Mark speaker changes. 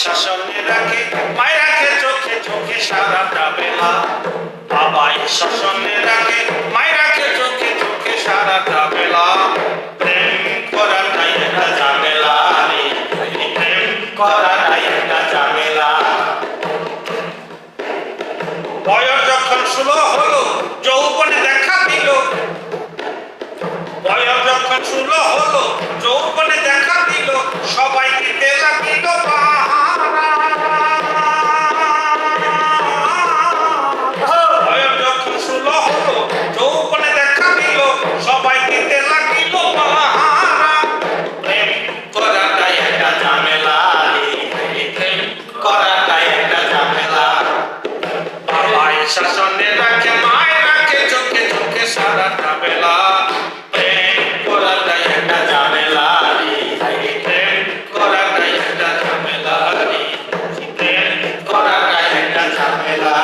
Speaker 1: শাসনে রাখে মায় রাখে চোখে চোখে সারাটা বেলা। বাবাই শাসনে রাখে মায় রাখে চোখে চোখে সারাটা বেলা। প্রেম করাটাই একটা ঝামেলা রে, প্রেম করাটাই একটা ঝামেলা। বয়স যখন 16 হলো যৌবনে দেখা দিল, বয়স যখন 16 হলো যৌবনে দেখা দিল, সবাই দিতে লাগিল পাহারা। বয়স যখন 16 হলো যৌবনে দেখা দিল, সবাই দিতে লাগিল পাহারা। প্রেম করাটাই একটা ঝামেলা রে, প্রেম করাটাই একটা ঝামেলা। বাবাই শাসনে রাখে মায় রাখে চোখে চোখে সারাটা বেলা। প্রেম করাটাই একটা ঝামেলা রে, প্রেম করাটাই একটা ঝামেলা রে, প্রেম করাটাই একটা ঝামেলা।